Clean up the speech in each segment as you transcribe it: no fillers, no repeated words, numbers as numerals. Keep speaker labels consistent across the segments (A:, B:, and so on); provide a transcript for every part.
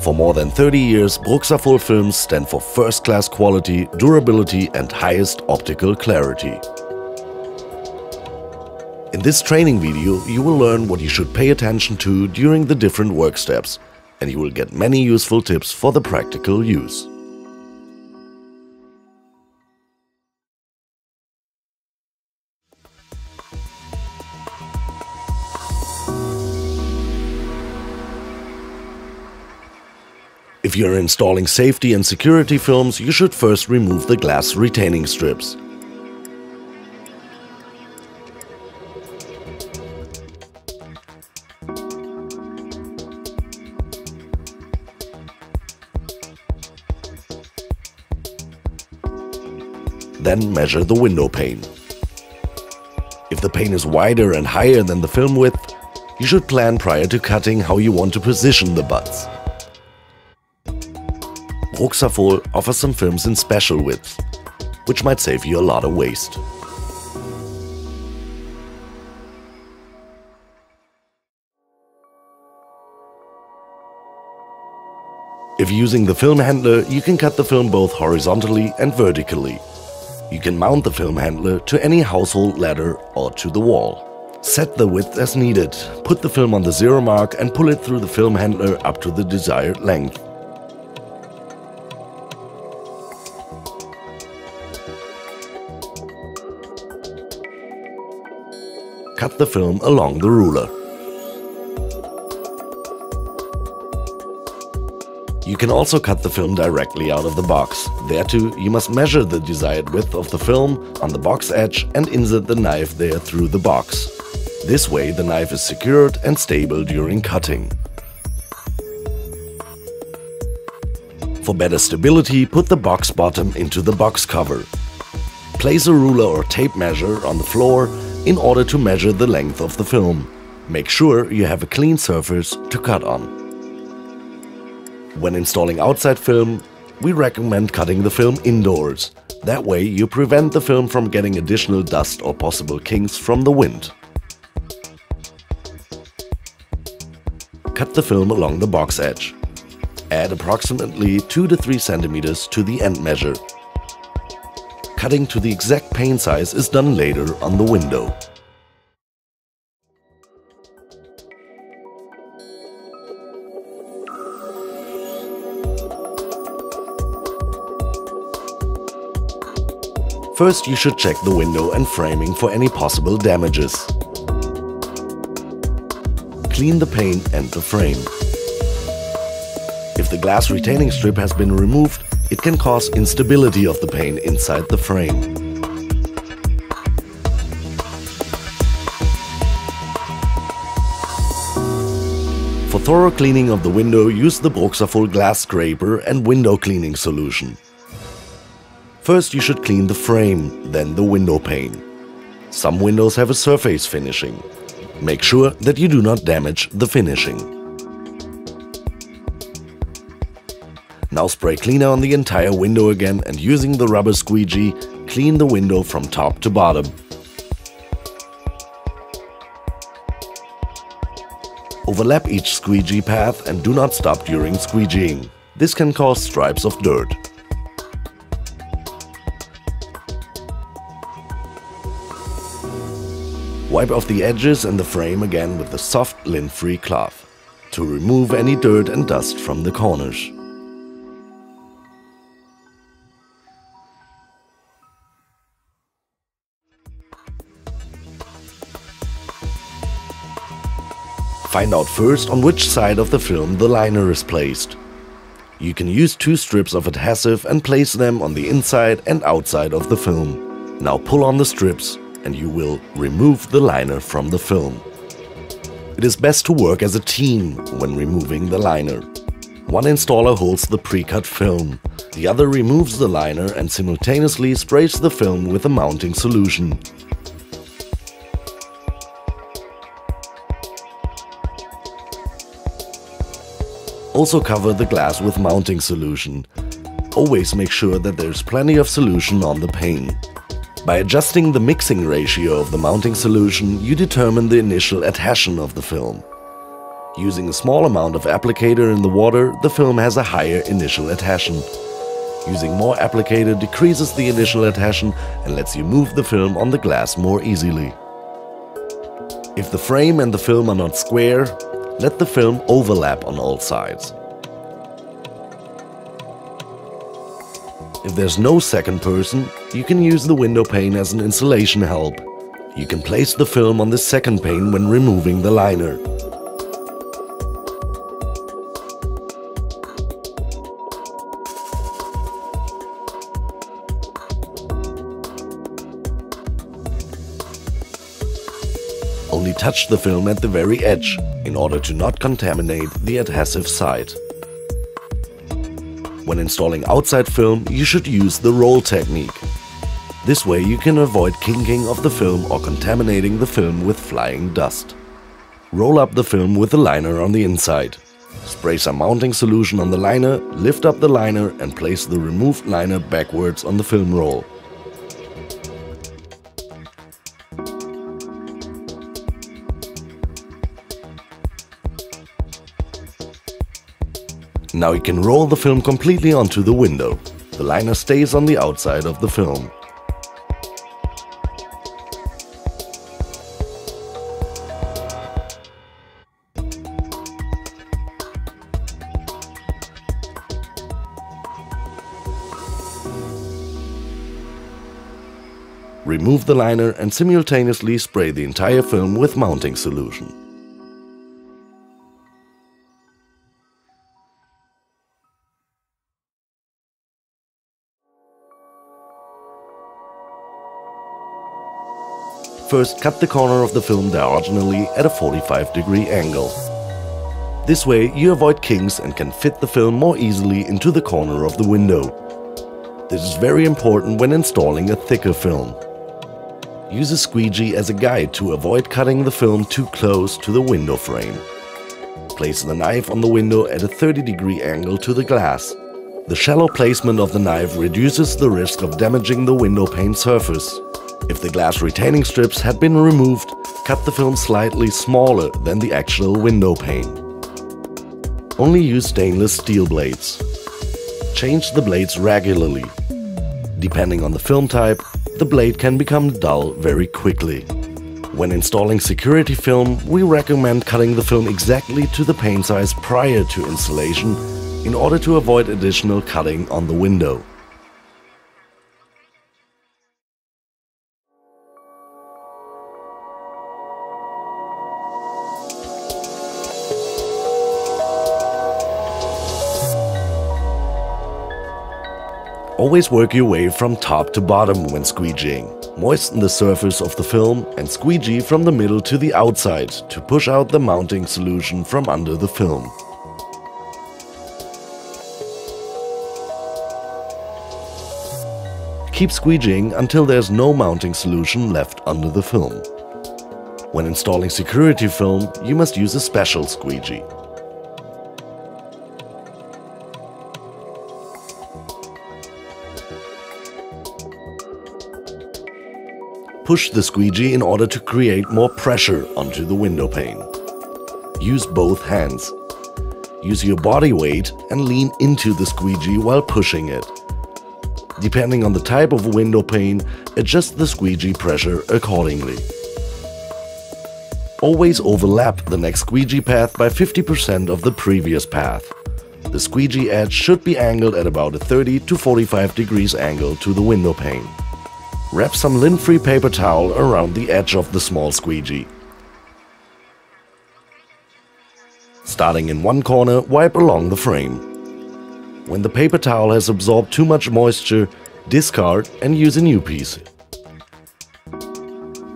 A: For more than 30 years, BRUXSAFOL films stand for first-class quality, durability and highest optical clarity. In this training video, you will learn what you should pay attention to during the different work steps, and you will get many useful tips for the practical use. If you're installing safety and security films, you should first remove the glass retaining strips. Then measure the window pane. If the pane is wider and higher than the film width, you should plan prior to cutting how you want to position the butts. BRUXSAFOL offers some films in special widths, which might save you a lot of waste. If using the film handler, you can cut the film both horizontally and vertically. You can mount the film handler to any household ladder or to the wall. Set the width as needed, put the film on the 0 mark and pull it through the film handler up to the desired length. Cut the film along the ruler. You can also cut the film directly out of the box. Thereto, you must measure the desired width of the film on the box edge and insert the knife there through the box. This way the knife is secured and stable during cutting. For better stability, put the box bottom into the box cover. Place a ruler or tape measure on the floor in order to measure the length of the film. Make sure you have a clean surface to cut on. When installing outside film, we recommend cutting the film indoors. That way you prevent the film from getting additional dust or possible kinks from the wind. Cut the film along the box edge. Add approximately 2 to 3 centimeters to the end measure. Cutting to the exact pane size is done later on the window. First, you should check the window and framing for any possible damages. Clean the pane and the frame. If the glass retaining strip has been removed, it can cause instability of the pane inside the frame. For thorough cleaning of the window, use the BRUXSAFOL glass scraper and window cleaning solution. First you should clean the frame, then the window pane. Some windows have a surface finishing. Make sure that you do not damage the finishing. Now spray cleaner on the entire window again and using the rubber squeegee, clean the window from top to bottom. Overlap each squeegee path and do not stop during squeegeeing. This can cause stripes of dirt. Wipe off the edges and the frame again with a soft lint-free cloth to remove any dirt and dust from the corners. Find out first on which side of the film the liner is placed. You can use 2 strips of adhesive and place them on the inside and outside of the film. Now pull on the strips and you will remove the liner from the film. It is best to work as a team when removing the liner. One installer holds the pre-cut film, the other removes the liner and simultaneously sprays the film with a mounting solution. Also cover the glass with mounting solution. Always make sure that there's plenty of solution on the pane. By adjusting the mixing ratio of the mounting solution, you determine the initial adhesion of the film. Using a small amount of applicator in the water, the film has a higher initial adhesion. Using more applicator decreases the initial adhesion and lets you move the film on the glass more easily. If the frame and the film are not square, let the film overlap on all sides. If there's no second person, you can use the window pane as an installation help. You can place the film on the second pane when removing the liner. Only touch the film at the very edge, in order to not contaminate the adhesive side. When installing outside film, you should use the roll technique. This way you can avoid kinking of the film or contaminating the film with flying dust. Roll up the film with the liner on the inside. Spray some mounting solution on the liner, lift up the liner and place the removed liner backwards on the film roll. Now you can roll the film completely onto the window. The liner stays on the outside of the film. Remove the liner and simultaneously spray the entire film with mounting solution. First, cut the corner of the film diagonally at a 45-degree angle. This way you avoid kinks and can fit the film more easily into the corner of the window. This is very important when installing a thicker film. Use a squeegee as a guide to avoid cutting the film too close to the window frame. Place the knife on the window at a 30-degree angle to the glass. The shallow placement of the knife reduces the risk of damaging the window pane surface. If the glass retaining strips had been removed, cut the film slightly smaller than the actual window pane. Only use stainless steel blades. Change the blades regularly. Depending on the film type, the blade can become dull very quickly. When installing security film, we recommend cutting the film exactly to the pane size prior to installation in order to avoid additional cutting on the window. Always work your way from top to bottom when squeegeeing. Moisten the surface of the film and squeegee from the middle to the outside to push out the mounting solution from under the film. Keep squeegeeing until there's no mounting solution left under the film. When installing security film, you must use a special squeegee. Push the squeegee in order to create more pressure onto the window pane. Use both hands. Use your body weight and lean into the squeegee while pushing it. Depending on the type of window pane, adjust the squeegee pressure accordingly. Always overlap the next squeegee path by 50% of the previous path. The squeegee edge should be angled at about a 30 to 45 degrees angle to the window pane. Wrap some lint-free paper towel around the edge of the small squeegee. Starting in one corner, wipe along the frame. When the paper towel has absorbed too much moisture, discard and use a new piece.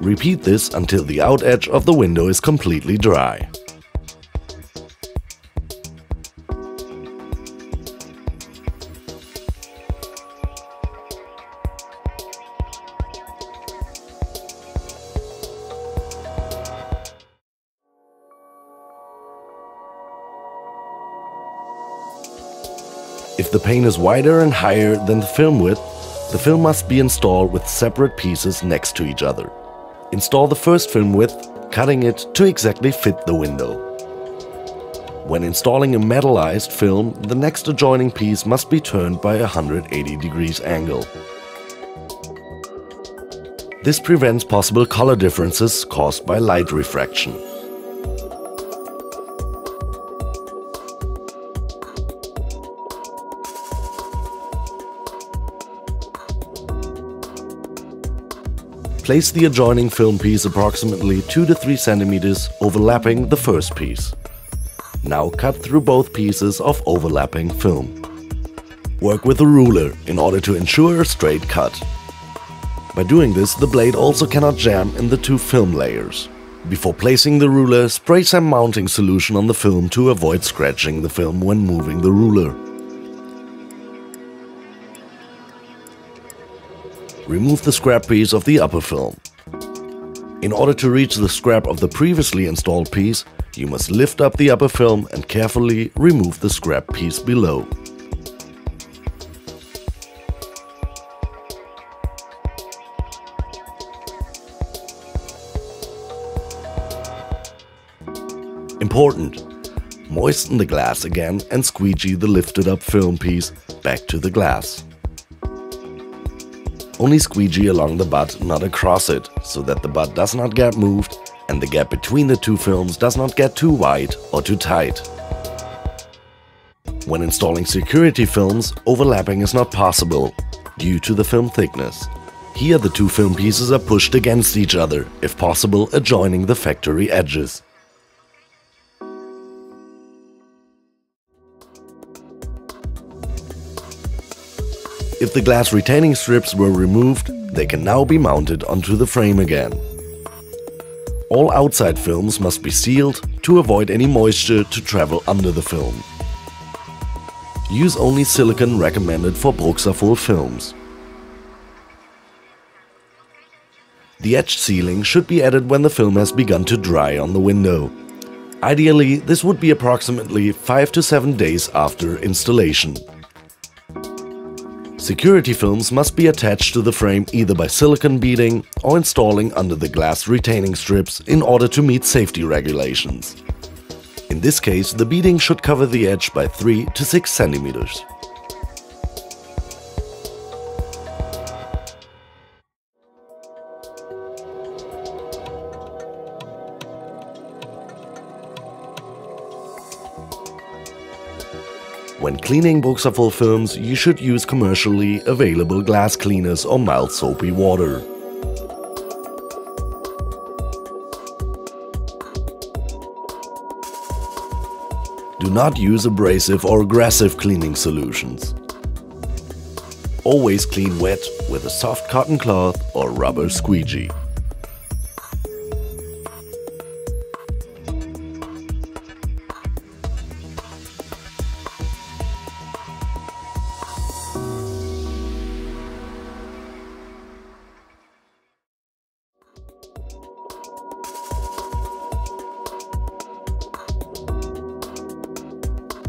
A: Repeat this until the out edge of the window is completely dry. If the pane is wider and higher than the film width, the film must be installed with separate pieces next to each other. Install the first film width, cutting it to exactly fit the window. When installing a metallized film, the next adjoining piece must be turned by a 180 degrees angle. This prevents possible color differences caused by light refraction. Place the adjoining film piece approximately 2 to 3 centimeters overlapping the first piece. Now cut through both pieces of overlapping film. Work with a ruler in order to ensure a straight cut. By doing this, the blade also cannot jam in the two film layers. Before placing the ruler, spray some mounting solution on the film to avoid scratching the film when moving the ruler. Remove the scrap piece of the upper film. In order to reach the scrap of the previously installed piece, you must lift up the upper film and carefully remove the scrap piece below. Important: moisten the glass again and squeegee the lifted up film piece back to the glass. Only squeegee along the butt, not across it, so that the butt does not get moved and the gap between the two films does not get too wide or too tight. When installing security films, overlapping is not possible due to the film thickness. Here the two film pieces are pushed against each other, if possible adjoining the factory edges. If the glass retaining strips were removed, they can now be mounted onto the frame again. All outside films must be sealed to avoid any moisture to travel under the film. Use only silicone recommended for BRUXSAFOL films. The edge sealing should be added when the film has begun to dry on the window. Ideally, this would be approximately 5 to 7 days after installation. Security films must be attached to the frame either by silicone beading or installing under the glass retaining strips in order to meet safety regulations. In this case, the beading should cover the edge by 3 to 6 centimeters. When cleaning BRUXSAFOL films, you should use commercially available glass cleaners or mild soapy water. Do not use abrasive or aggressive cleaning solutions. Always clean wet with a soft cotton cloth or rubber squeegee.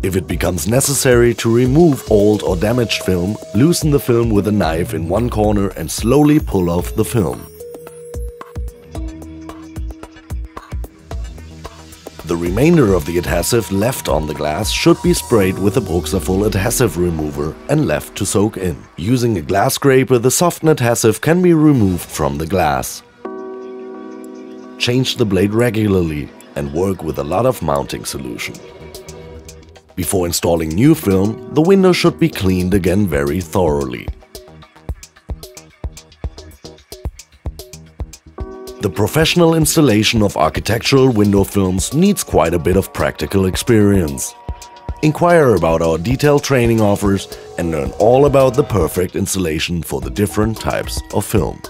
A: If it becomes necessary to remove old or damaged film, loosen the film with a knife in one corner and slowly pull off the film. The remainder of the adhesive left on the glass should be sprayed with a BRUXSAFOL adhesive remover and left to soak in. Using a glass scraper, the softened adhesive can be removed from the glass. Change the blade regularly and work with a lot of mounting solution. Before installing new film, the window should be cleaned again very thoroughly. The professional installation of architectural window films needs quite a bit of practical experience. Inquire about our detailed training offers and learn all about the perfect installation for the different types of film.